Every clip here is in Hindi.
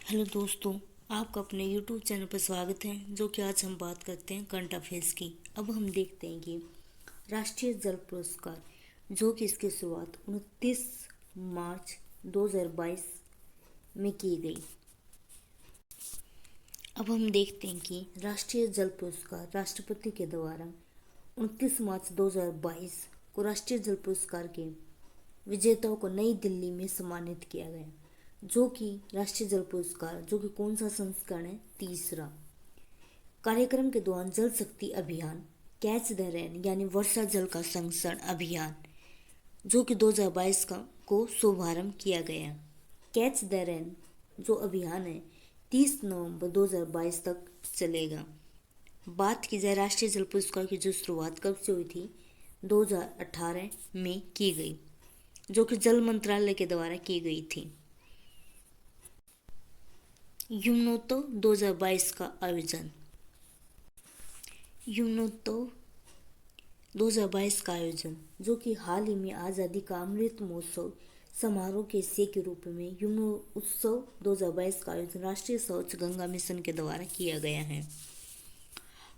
हेलो दोस्तों, आपका अपने YouTube चैनल पर स्वागत है। जो कि आज हम बात करते हैं करंट अफेयर्स की। अब हम देखते हैं कि राष्ट्रीय जल पुरस्कार जो कि इसकी शुरुआत 29 मार्च 2022 में की गई। अब हम देखते हैं कि राष्ट्रीय जल पुरस्कार राष्ट्रपति के द्वारा 29 मार्च 2022 को राष्ट्रीय जल पुरस्कार के विजेताओं को नई दिल्ली में सम्मानित किया गया। जो कि राष्ट्रीय जल पुरस्कार जो कि कौन सा संस्करण है, तीसरा। कार्यक्रम के दौरान जल शक्ति अभियान, कैच द रेन यानी वर्षा जल का संरक्षण अभियान जो कि 2022 का को शुभारंभ किया गया। कैच द रेन जो अभियान है 30 नवंबर 2022 तक चलेगा। बात की जाए राष्ट्रीय जल पुरस्कार की जो शुरुआत कब से हुई थी, 2018 में की गई, जो कि जल मंत्रालय के द्वारा की गई थी। यूमनोत्सव 2022 का आयोजन। यूमनोत्सव 2022 का आयोजन जो कि हाल ही में आज़ादी का अमृत महोत्सव समारोह के हिस्से के रूप में यूमनोत्सव 2022 का आयोजन राष्ट्रीय स्वच्छ गंगा मिशन के द्वारा किया गया है।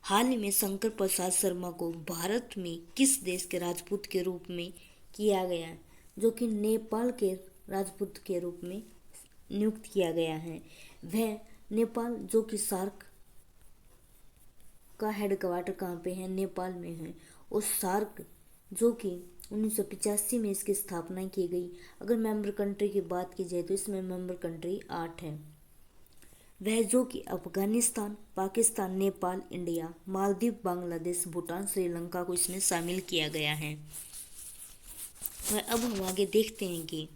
हाल ही में शंकर प्रसाद शर्मा को भारत में किस देश के राजपूत के रूप में किया गया, जो कि नेपाल के राजपूत के रूप में नियुक्त किया गया है। वह नेपाल जो कि सार्क का हेडक्वार्टर कहाँ पे है, नेपाल में है। और सार्क जो कि 1985 में इसकी स्थापना की गई। अगर मेंबर कंट्री की बात की जाए तो इसमें मेंबर कंट्री 8 है। वह जो कि अफगानिस्तान, पाकिस्तान, नेपाल, इंडिया, मालदीव, बांग्लादेश, भूटान, श्रीलंका को इसमें शामिल किया गया है। अब हम आगे देखते हैं कि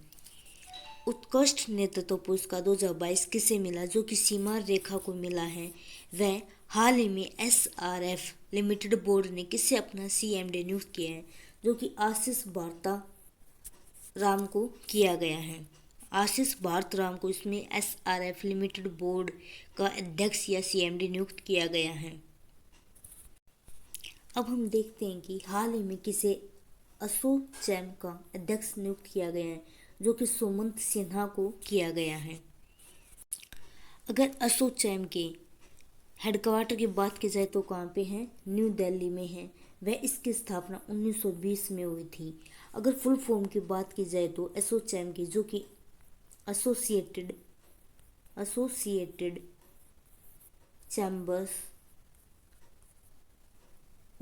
उत्कृष्ट नेतृत्व पुरस्कार 2022 किसे मिला, जो कि सीमा रेखा को मिला है। वह हाल ही में SRF लिमिटेड बोर्ड ने किसे अपना CMD नियुक्त किया है, जो कि आशीष भारता राम को किया गया है। आशीष भारत राम को इसमें SRF लिमिटेड बोर्ड का अध्यक्ष या CMD नियुक्त किया गया है। अब हम देखते हैं कि हाल ही में किसे एसोचैम का अध्यक्ष नियुक्त किया गया है, जो कि सुमंत सिन्हा को किया गया है। अगर एसोचैम के हेडक्वार्टर की बात की जाए तो कहाँ पे है, न्यू दिल्ली में है। वह इसकी स्थापना 1920 में हुई थी। अगर फुल फॉर्म की बात की जाए तो एसोचैम की जो कि associated chambers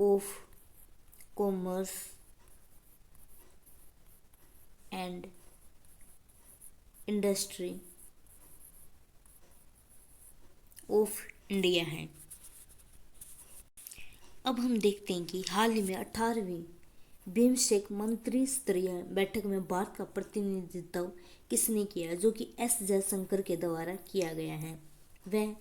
of commerce and industry of India है। अब हम देखते हैं कि हाल ही में 18वीं बिम्स्टेक मंत्री स्तरीय बैठक में भारत का प्रतिनिधित्व किसने किया, जो कि S जयशंकर के द्वारा किया गया है। वह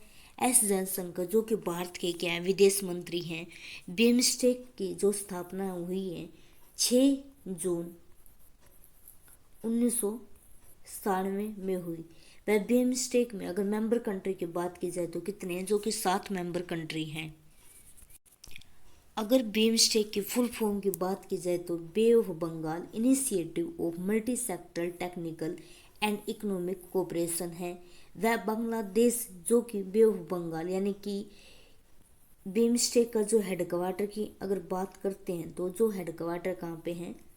S जयशंकर जो कि भारत के क्या विदेश मंत्री हैं। बिम्स्टेक की जो स्थापना हुई है 6 जून 1997 में हुई। वह बिम्स्टेक में अगर मेंबर कंट्री की बात की जाए तो कितने हैं, जो कि 7 मेंबर कंट्री हैं। अगर बिम्स्टेक की फुल फॉर्म की बात की जाए तो Bay of Bengal initiative of multi sectoral technical and economic cooperation है। वह बांग्लादेश जो कि बे ऑफ बंगाल यानी कि बिम्स्टेक का जो हेडक्वार्टर की अगर बात करते हैं तो जो हेडक्वार्टर कहाँ पे है,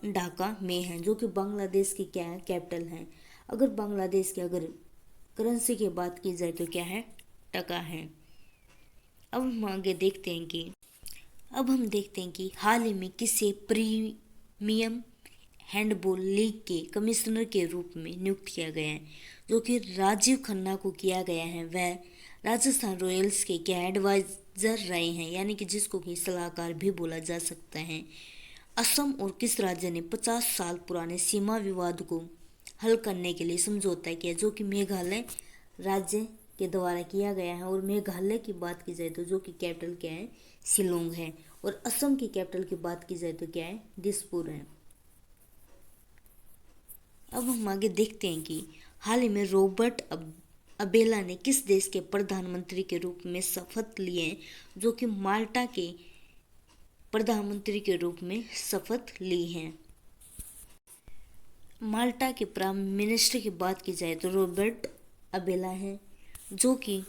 ढाका में है, जो कि बांग्लादेश की क्या है, कैपिटल है। अगर बांग्लादेश की अगर करेंसी की बात की जाए तो क्या है, टका है। अब हम आगे देखते हैं कि हाल ही में किसे प्रीमियम हैंडबॉल लीग के कमिश्नर के रूप में नियुक्त किया गया है, जो कि राजीव खन्ना को किया गया है। वह राजस्थान रॉयल्स के क्या एडवाइजर रहे हैं, यानी कि जिसको कि सलाहकार भी बोला जा सकता है। असम और किस राज्य ने 50 साल पुराने सीमा विवाद को हल करने के लिए समझौता किया, जो कि मेघालय राज्य के द्वारा किया गया है। और मेघालय की बात की जाए तो जो कि कैपिटल क्या है, शिलोंग है। और असम की कैपिटल की बात की जाए तो क्या है, दिसपुर है। अब हम आगे देखते हैं कि हाल ही में रॉबर्ट अबेला ने किस देश के प्रधानमंत्री के रूप में शपथ लिए, जो कि माल्टा के प्रधानमंत्री के रूप में शपथ ली हैं। माल्टा के प्राइम मिनिस्टर की बात की जाए तो रॉबर्ट अबेला हैं, जो कि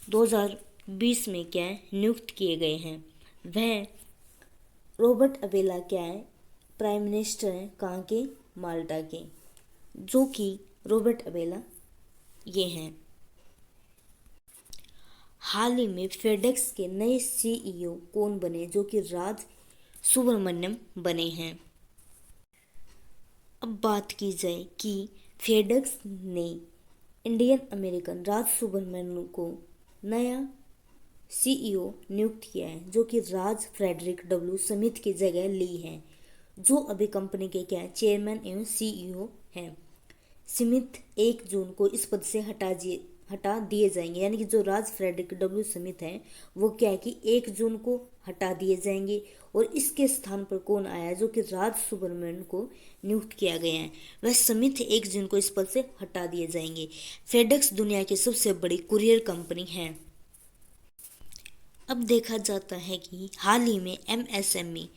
2020 में क्या है नियुक्त किए गए हैं। वह रॉबर्ट अबेला क्या है प्राइम मिनिस्टर हैं कहाँ के, माल्टा के, जो कि रॉबर्ट अबेला ये हैं। हाल ही में फेडेक्स के नए सीईओ कौन बने, जो कि राज सुब्रमण्यम बने हैं। अब बात की जाए कि फेडेक्स ने इंडियन अमेरिकन राज सुब्रमण्यम को नया सीईओ नियुक्त किया है, जो कि राज फ्रेडरिक डब्ल्यू स्मिथ की जगह ली है, जो अभी कंपनी के क्या है चेयरमैन एवं सीईओ हैं। स्मिथ 1 जून को इस पद से हटा दिए जाएंगे, यानी कि जो राज फ्रेडरिक डब्ल्यू स्मिथ हैं वो क्या है कि 1 जून को हटा दिए जाएंगे और इसके स्थान पर कौन आया है, जो कि राज सुब्रमण्यम को नियुक्त किया गया है। वह स्मिथ 1 जून को इस पद से हटा दिए जाएंगे। फेडेक्स दुनिया की सबसे बड़ी कुरियर कंपनी है। अब देखा जाता है कि हाल ही में एमएसएमई,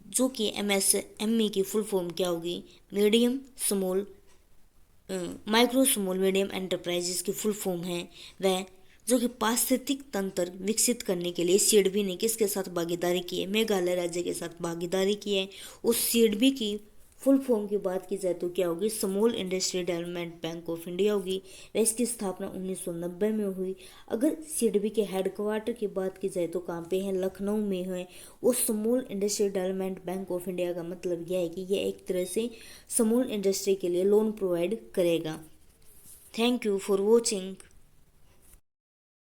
जो कि एमएसएमई की फुल फॉर्म क्या होगी, माइक्रो स्मॉल मीडियम एंटरप्राइजेस की फुल फॉर्म है, वह जो कि पारिस्थितिक तंत्र विकसित करने के लिए सिडबी ने किसके साथ भागीदारी की है, मेघालय राज्य के साथ भागीदारी की है। उस सिडबी की फुल फॉर्म की बात की जाए तो क्या होगी, small industry development bank of India होगी। वह इसकी स्थापना 1990 में हुई। अगर सिडबी के हेडक्वार्टर की बात की जाए तो कहाँ पे है, लखनऊ में है। और small industry development bank of India का मतलब यह है कि यह एक तरह से स्मॉल इंडस्ट्री के लिए लोन प्रोवाइड करेगा। Thank you for watching.